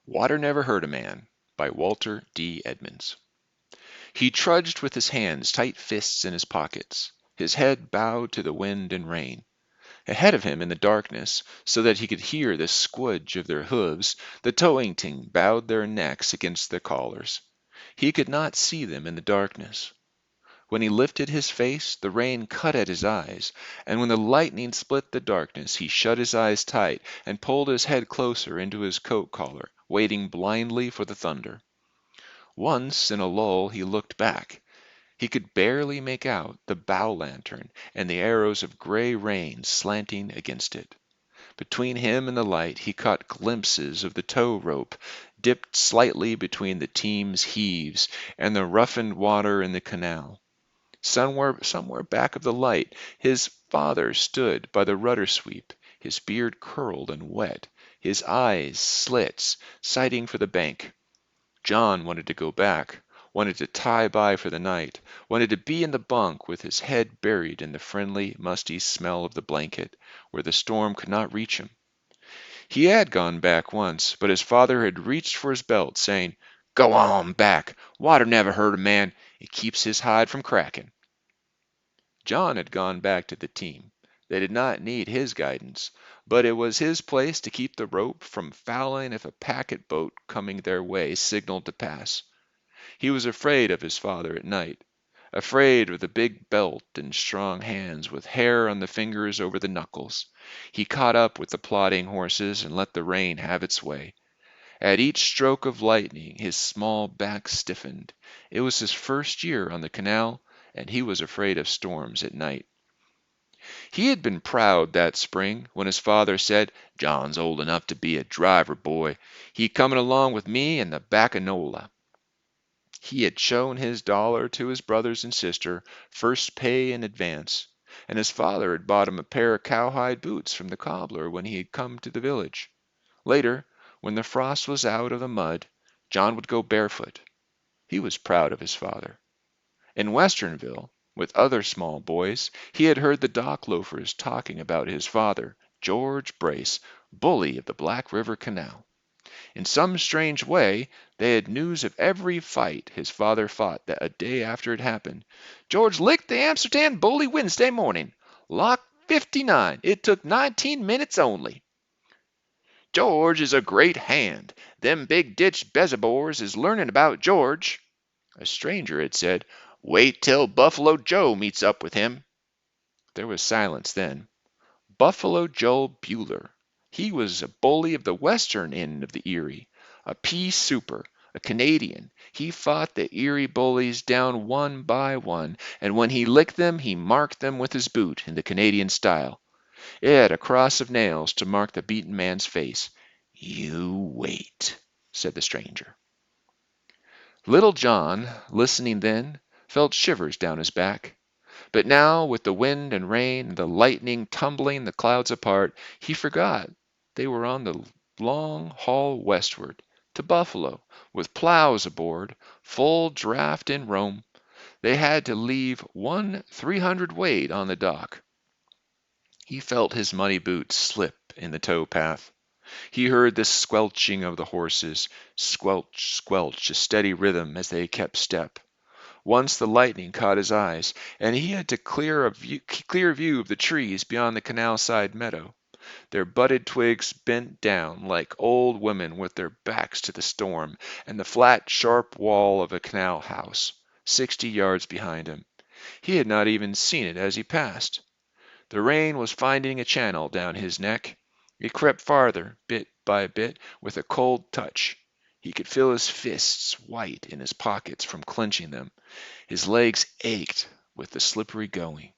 Water Never Hurt a Man by Walter D. Edmonds. He trudged with his hands tight fists in his pockets, his head bowed to the wind and rain. Ahead of him in the darkness, so that he could hear the squudge of their hoofs, the towing team bowed their necks against their collars. He could not see them in the darkness. When he lifted his face, the rain cut at his eyes, and when the lightning split the darkness, he shut his eyes tight and pulled his head closer into his coat collar, waiting blindly for the thunder. Once, in a lull, he looked back. He could barely make out the bow lantern and the arrows of gray rain slanting against it. Between him and the light he caught glimpses of the tow rope, dipped slightly between the team's heaves and the roughened water in the canal. Somewhere back of the light, his father stood by the rudder sweep, his beard curled and wet, his eyes slits, sighting for the bank. John wanted to go back, wanted to tie by for the night, wanted to be in the bunk with his head buried in the friendly, musty smell of the blanket, where the storm could not reach him. He had gone back once, but his father had reached for his belt, saying, "Go on back. Water never hurt a man. It keeps his hide from cracking." John had gone back to the team. They did not need his guidance, but it was his place to keep the rope from fouling if a packet boat coming their way signaled to pass. He was afraid of his father at night, afraid of the big belt and strong hands with hair on the fingers over the knuckles. He caught up with the plodding horses and let the rain have its way. At each stroke of lightning his small back stiffened. It was his first year on the canal, and he was afraid of storms at night. He had been proud that spring when his father said, "John's old enough to be a driver, boy. He comin' along with me and the Bacanola." He had shown his dollar to his brothers and sister, first pay in advance, and his father had bought him a pair of cowhide boots from the cobbler when he had come to the village. Later, when the frost was out of the mud, John would go barefoot. He was proud of his father. In Westernville, with other small boys, he had heard the dock loafers talking about his father, George Brace, bully of the Black River Canal. In some strange way, they had news of every fight his father fought that a day after it happened. "George licked the Amsterdam bully Wednesday morning. Lock 59. It took 19 minutes only." "George is a great hand. Them big ditch Bezabors is learning about George." A stranger had said, "Wait till Buffalo Joe meets up with him." There was silence then. Buffalo Joe Bueller. He was a bully of the western end of the Erie, a pea super, a Canadian. He fought the Erie bullies down one by one, and when he licked them, he marked them with his boot in the Canadian style. It had a cross of nails to mark the beaten man's face. "You wait," said the stranger. Little John, listening then, felt shivers down his back. But now, with the wind and rain and the lightning tumbling the clouds apart, he forgot they were on the long haul westward, to Buffalo, with plows aboard, full draft in Rome. They had to leave 1/300 on the dock. He felt his muddy boots slip in the tow path. He heard the squelching of the horses, squelch, squelch, a steady rhythm as they kept step. Once the lightning caught his eyes, and he had to clear view of the trees beyond the canal-side meadow. Their budded twigs bent down like old women with their backs to the storm, and the flat, sharp wall of a canal house, 60 yards behind him. He had not even seen it as he passed. The rain was finding a channel down his neck. It crept farther, bit by bit, with a cold touch. He could feel his fists white in his pockets from clenching them. His legs ached with the slippery going.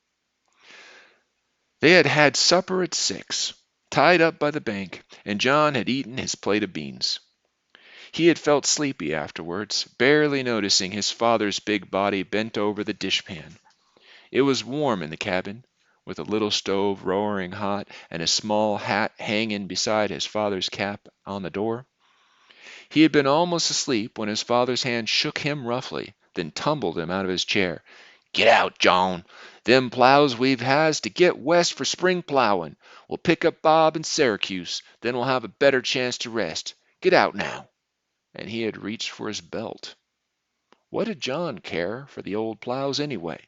They had had supper at 6, tied up by the bank, and John had eaten his plate of beans. He had felt sleepy afterwards, barely noticing his father's big body bent over the dishpan. It was warm in the cabin, with a little stove roaring hot and a small hat hanging beside his father's cap on the door. He had been almost asleep when his father's hand shook him roughly, then tumbled him out of his chair. "Get out, John. Them plows we've has to get west for spring plowing. We'll pick up Bob in Syracuse, then we'll have a better chance to rest. Get out now." and he had reached for his belt. What did John care for the old plows anyway?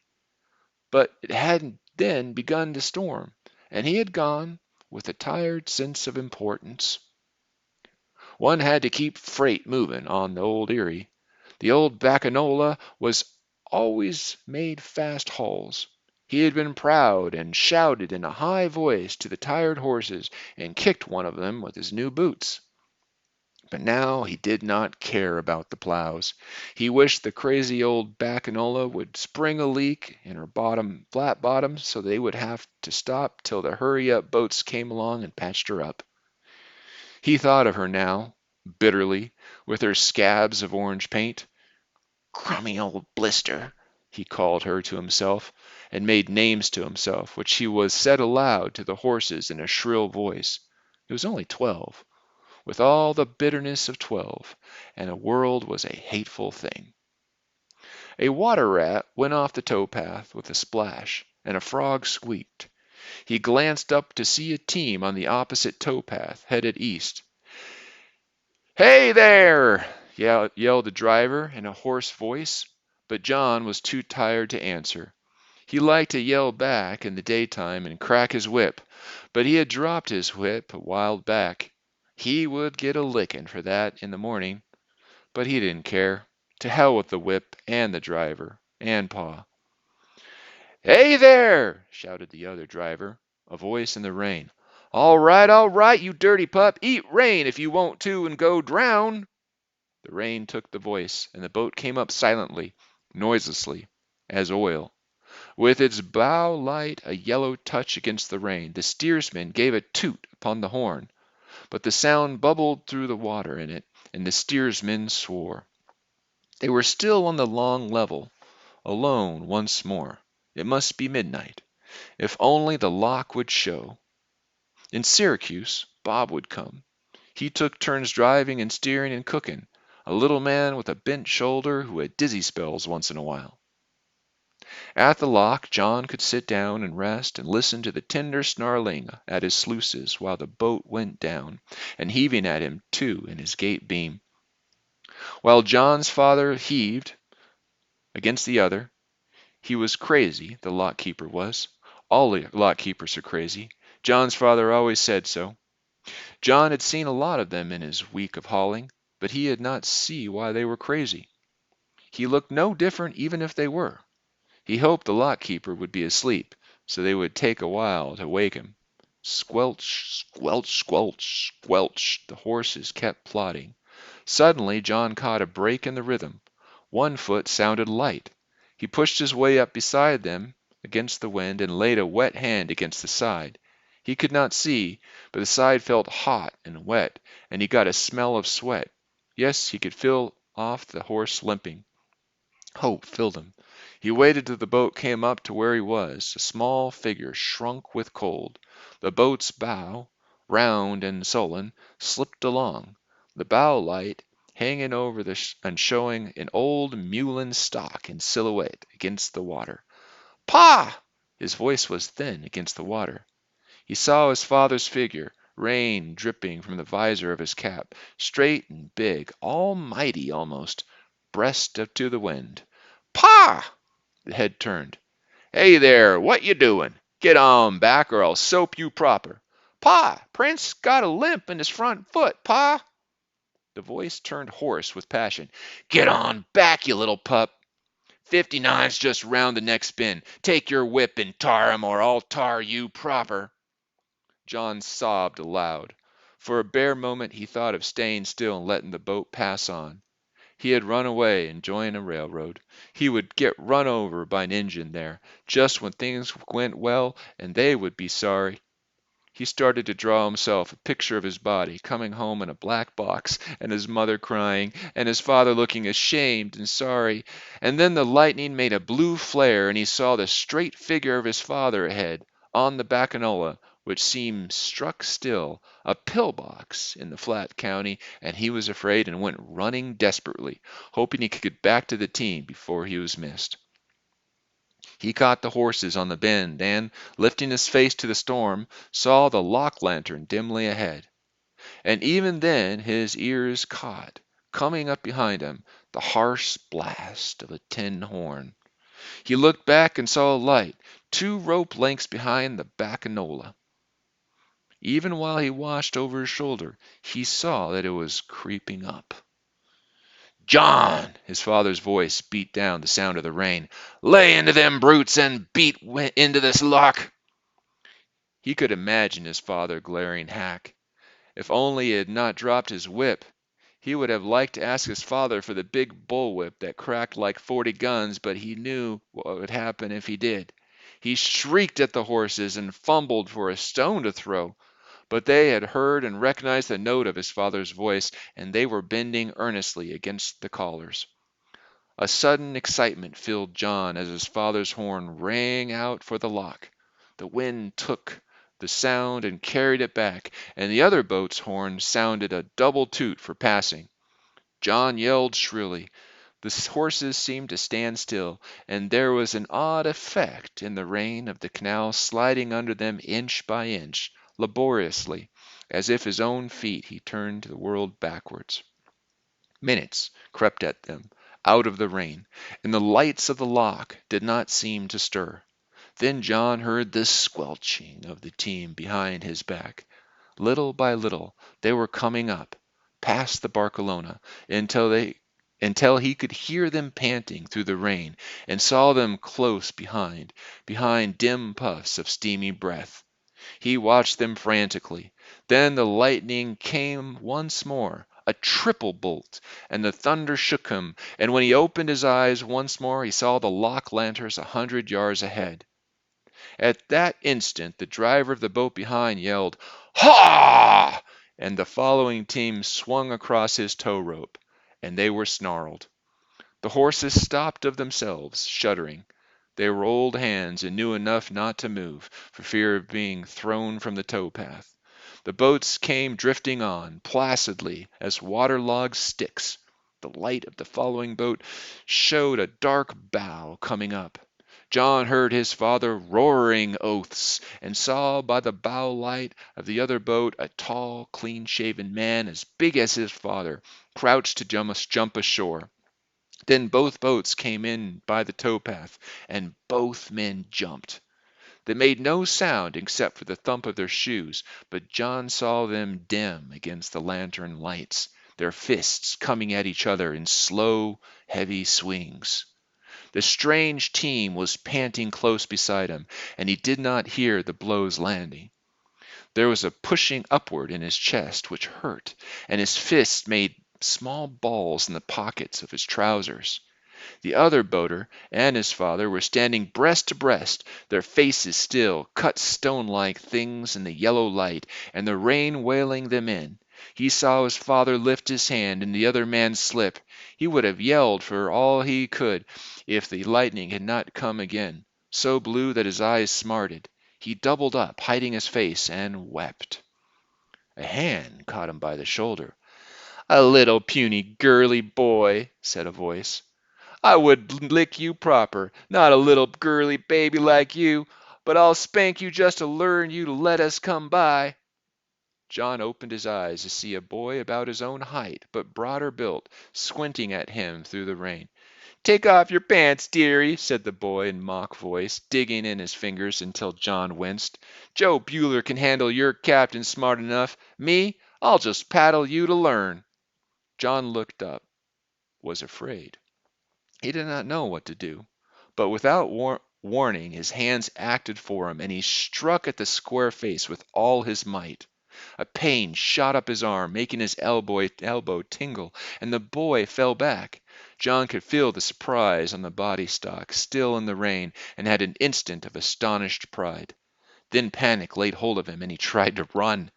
But it hadn't then begun to storm, and he had gone with a tired sense of importance. One had to keep freight moving on the old Erie. The old Bacanola was always made fast hauls. He had been proud and shouted in a high voice to the tired horses and kicked one of them with his new boots. But now he did not care about the plows. He wished the crazy old Bacanola would spring a leak in her flat bottom so they would have to stop till the hurry-up boats came along and patched her up. He thought of her now, bitterly, with her scabs of orange paint. Crummy old blister, he called her to himself, and made names to himself, which he was said aloud to the horses in a shrill voice. He was only 12, with all the bitterness of 12, and the world was a hateful thing. A water rat went off the towpath with a splash, and a frog squeaked. He glanced up to see a team on the opposite towpath, headed east. "Hey there!" yelled the driver in a hoarse voice, but John was too tired to answer. He liked to yell back in the daytime and crack his whip, but he had dropped his whip a while back. He would get a licking for that in the morning, but he didn't care. To hell with the whip and the driver and Pa. "Hey there!" shouted the other driver, a voice in the rain. All right, you dirty pup. Eat rain if you want to and go drown." The rain took the voice, and the boat came up silently, noiselessly, as oil. With its bow light a yellow touch against the rain, the steersman gave a toot upon the horn, but the sound bubbled through the water in it, and the steersman swore. They were still on the long level, alone once more. It must be midnight. If only the lock would show. In Syracuse, Bob would come. He took turns driving and steering and cooking, a little man with a bent shoulder who had dizzy spells once in a while. At the lock John could sit down and rest and listen to the tender snarling at his sluices while the boat went down, and heaving at him too in his gate beam. While John's father heaved against the other, he was crazy, the lock keeper was. All lock keepers are crazy. John's father always said so. John had seen a lot of them in his week of hauling, but he did not see why they were crazy. He looked no different even if they were. He hoped the lock keeper would be asleep, so they would take a while to wake him. Squelch, squelch, squelch, squelch, the horses kept plodding. Suddenly John caught a break in the rhythm. One foot sounded light. He pushed his way up beside them against the wind and laid a wet hand against the side. He could not see, but the side felt hot and wet, and he got a smell of sweat. Yes, he could feel off the horse limping. Hope filled him. He waited till the boat came up to where he was, a small figure shrunk with cold. The boat's bow, round and sullen, slipped along, the bow light hanging over and showing an old mullein stock in silhouette against the water. "Pa!" His voice was thin against the water. He saw his father's figure, rain dripping from the visor of his cap, straight and big, almighty almost, breast up to the wind. "Pa!" The head turned. "Hey there, what you doing? Get on back or I'll soap you proper." "Pa, Prince got a limp in his front foot, Pa." The voice turned hoarse with passion. "Get on back, you little pup. 59's just round the next bend. Take your whip and tar him or I'll tar you proper." John sobbed aloud. For a bare moment he thought of staying still and letting the boat pass on. He had run away and joined a railroad. He would get run over by an engine there, just when things went well, and they would be sorry. He started to draw himself a picture of his body coming home in a black box, and his mother crying, and his father looking ashamed and sorry. And then the lightning made a blue flare, and he saw the straight figure of his father ahead, on the Bacanola, which seemed struck still, a pillbox in the flat county, and he was afraid and went running desperately, hoping he could get back to the team before he was missed. He caught the horses on the bend and, lifting his face to the storm, saw the lock lantern dimly ahead. And even then his ears caught coming up behind him, the harsh blast of a tin horn. He looked back and saw a light, 2 rope lengths behind the back of Nola. Even while he watched over his shoulder, he saw that it was creeping up. "John!" His father's voice beat down the sound of the rain. "Lay into them brutes and beat into this lock." He could imagine his father glaring hack. If only he had not dropped his whip. He would have liked to ask his father for the big bullwhip that cracked like 40 guns, but he knew what would happen if he did. He shrieked at the horses and fumbled for a stone to throw, but they had heard and recognized the note of his father's voice, and they were bending earnestly against the collars. A sudden excitement filled John as his father's horn rang out for the lock. The wind took the sound and carried it back, and the other boat's horn sounded a double toot for passing. John yelled shrilly. The horses seemed to stand still, and there was an odd effect in the rain of the canal sliding under them inch by inch, laboriously, as if his own feet he turned the world backwards. Minutes crept at them out of the rain, and the lights of the lock did not seem to stir. Then John heard the squelching of the team behind his back. Little by little they were coming up, past the Barcelona, until he could hear them panting through the rain, and saw them close behind dim puffs of steamy breath. He watched them frantically. Then the lightning came once more, a triple bolt, and the thunder shook him, and when he opened his eyes once more he saw the lock lanterns 100 yards ahead. At that instant the driver of the boat behind yelled, "Haw!" and the following team swung across his tow rope, and they were snarled. The horses stopped of themselves, shuddering. They were old hands and knew enough not to move, for fear of being thrown from the tow-path. The boats came drifting on, placidly as water-logged sticks. The light of the following boat showed a dark bow coming up. John heard his father roaring oaths, and saw by the bow light of the other boat a tall, clean-shaven man as big as his father, crouched to jump ashore. Then both boats came in by the towpath, and both men jumped. They made no sound except for the thump of their shoes, but John saw them dim against the lantern lights, their fists coming at each other in slow, heavy swings. The strange team was panting close beside him, and he did not hear the blows landing. There was a pushing upward in his chest which hurt, and his fists made small balls in the pockets of his trousers. The other boater and his father were standing breast to breast, their faces still, cut stone-like things in the yellow light, and the rain wailing them in. He saw his father lift his hand and the other man slip. He would have yelled for all he could if the lightning had not come again, so blue that his eyes smarted. He doubled up, hiding his face, and wept. A hand caught him by the shoulder. "A little puny girly boy," said a voice. "I would lick you proper, not a little girly baby like you, but I'll spank you just to learn you to let us come by." John opened his eyes to see a boy about his own height, but broader built, squinting at him through the rain. "Take off your pants, dearie," said the boy in mock voice, digging in his fingers until John winced. "Joe Bueller can handle your captain smart enough. Me, I'll just paddle you to learn." John looked up, was afraid. He did not know what to do, but without warning his hands acted for him, and he struck at the square face with all his might. A pain shot up his arm, making his elbow tingle, and the boy fell back. John could feel the surprise on the body stock, still in the rain, and had an instant of astonished pride. Then panic laid hold of him, and he tried to run.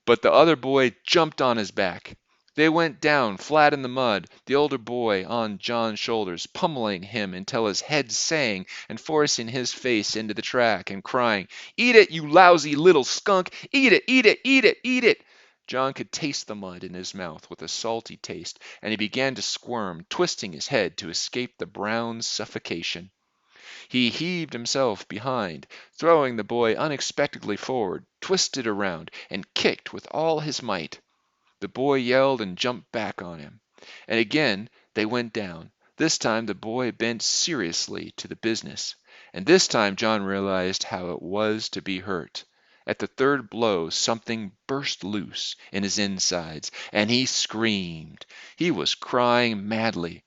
But the other boy jumped on his back. They went down flat in the mud, the older boy on John's shoulders, pummeling him until his head sang, and forcing his face into the track, and crying, "Eat it, you lousy little skunk! Eat it, eat it, eat it, eat it!" John could taste the mud in his mouth with a salty taste, and he began to squirm, twisting his head to escape the brown suffocation. He heaved himself behind, throwing the boy unexpectedly forward, twisted around, and kicked with all his might. The boy yelled and jumped back on him. And again they went down. This time the boy bent seriously to the business. And this time John realized how it was to be hurt. At the third blow something burst loose in his insides, and he screamed. He was crying madly.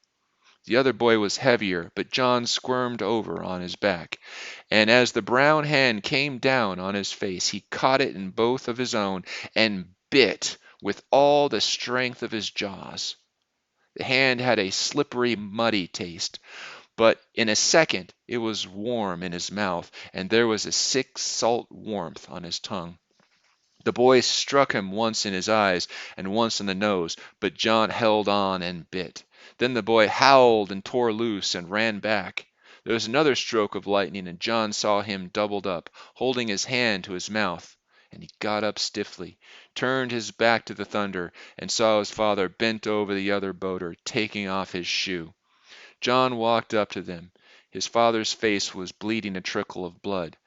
The other boy was heavier, but John squirmed over on his back, and as the brown hand came down on his face, he caught it in both of his own and bit with all the strength of his jaws. The hand had a slippery, muddy taste, but in a second it was warm in his mouth, and there was a sick salt warmth on his tongue. The boy struck him once in his eyes and once in the nose, but John held on and bit. Then the boy howled and tore loose and ran back. There was another stroke of lightning, and John saw him doubled up, holding his hand to his mouth. And he got up stiffly, turned his back to the thunder, and saw his father bent over the other boater, taking off his shoe. John walked up to them. His father's face was bleeding a trickle of blood,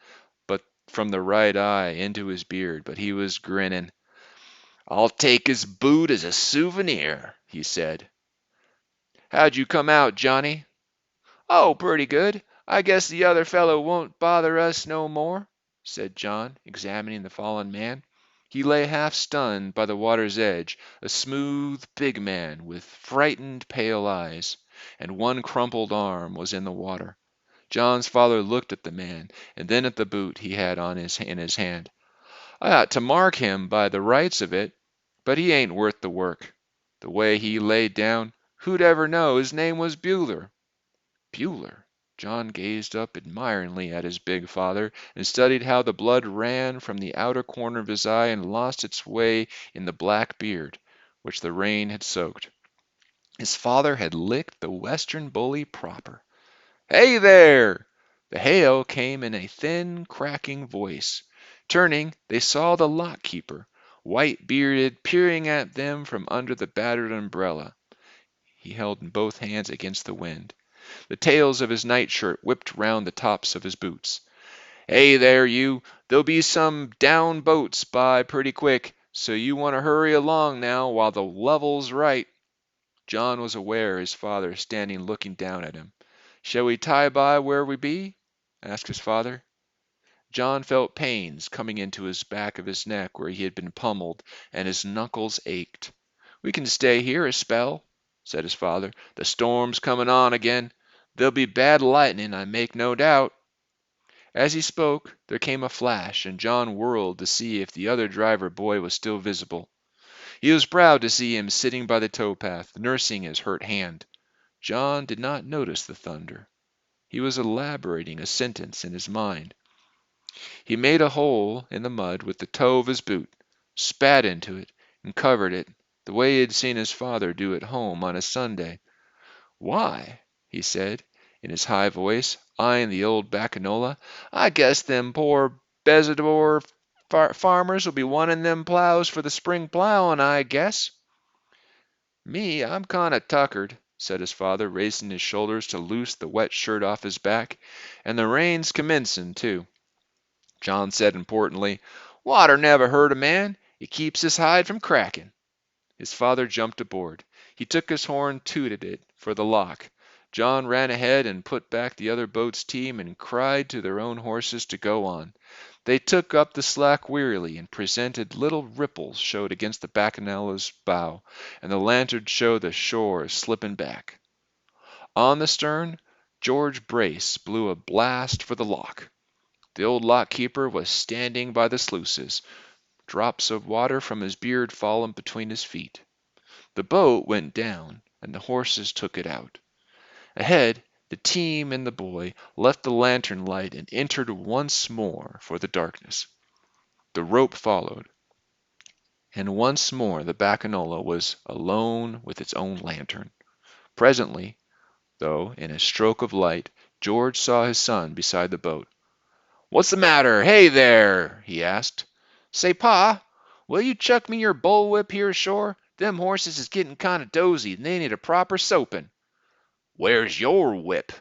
but from the right eye into his beard, but he was grinning. "I'll take his boot as a souvenir," he said. "How'd you come out, Johnny?" "Oh, pretty good. I guess the other fellow won't bother us no more," said John, examining the fallen man. He lay half stunned by the water's edge, a smooth, big man with frightened, pale eyes, and one crumpled arm was in the water. John's father looked at the man, and then at the boot he had in his hand. "I ought to mark him by the rights of it, but he ain't worth the work. The way he laid down, who'd ever know his name was Bueller?" Bueller! John gazed up admiringly at his big father, and studied how the blood ran from the outer corner of his eye and lost its way in the black beard, which the rain had soaked. His father had licked the Western bully proper. "Hey there!" The hail came in a thin, cracking voice. Turning, they saw the lock keeper, white-bearded, peering at them from under the battered umbrella he held in both hands against the wind. The tails of his nightshirt whipped round the tops of his boots. "Hey there, you! There'll be some down boats by pretty quick, so you want to hurry along now while the level's right." John was aware of his father standing looking down at him. "Shall we tie by where we be?" asked his father. John felt pains coming into his back of his neck where he had been pummeled, and his knuckles ached. "We can stay here a spell," said his father. "The storm's coming on again. There'll be bad lightning, I make no doubt." As he spoke, there came a flash, and John whirled to see if the other driver boy was still visible. He was proud to see him sitting by the towpath, nursing his hurt hand. John did not notice the thunder. He was elaborating a sentence in his mind. He made a hole in the mud with the toe of his boot, spat into it, and covered it, the way he had seen his father do at home on a Sunday. "Why," he said, in his high voice, eyeing the old Bacanola, "I guess them poor Bezador farmers will be wanting them plows for the spring plowing, I guess." "Me, I'm kind of tuckered," said his father, raising his shoulders to loose the wet shirt off his back, "and the rain's commencing, too." John said importantly, "Water never hurt a man. It keeps his hide from cracking." His father jumped aboard. He took his horn, tooted it for the lock. John ran ahead and put back the other boat's team and cried to their own horses to go on. They took up the slack wearily, and presented little ripples showed against the Bacchanala's bow, and the lantern showed the shore slipping back. On the stern, George Brace blew a blast for the lock. The old lock keeper was standing by the sluices, drops of water from his beard fallen between his feet. The boat went down, and the horses took it out. Ahead, the team and the boy left the lantern light and entered once more for the darkness. The rope followed, and once more the Bacchanala was alone with its own lantern. Presently, though, in a stroke of light, George saw his son beside the boat. "What's the matter? Hey there!" he asked. "Say, Pa, will you chuck me your bullwhip here ashore? Them horses is getting kind of dozy, and they need a proper soaping." "Where's your whip?"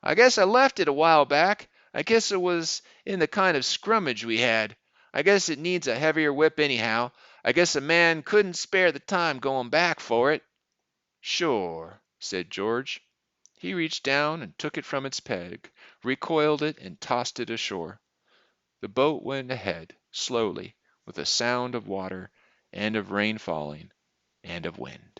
"I guess I left it a while back. I guess it was in the kind of scrummage we had. I guess it needs a heavier whip anyhow. I guess a man couldn't spare the time going back for it." "Sure," said George. He reached down and took it from its peg, recoiled it, and tossed it ashore. The boat went ahead, slowly, with a sound of water, and of rain falling, and of wind.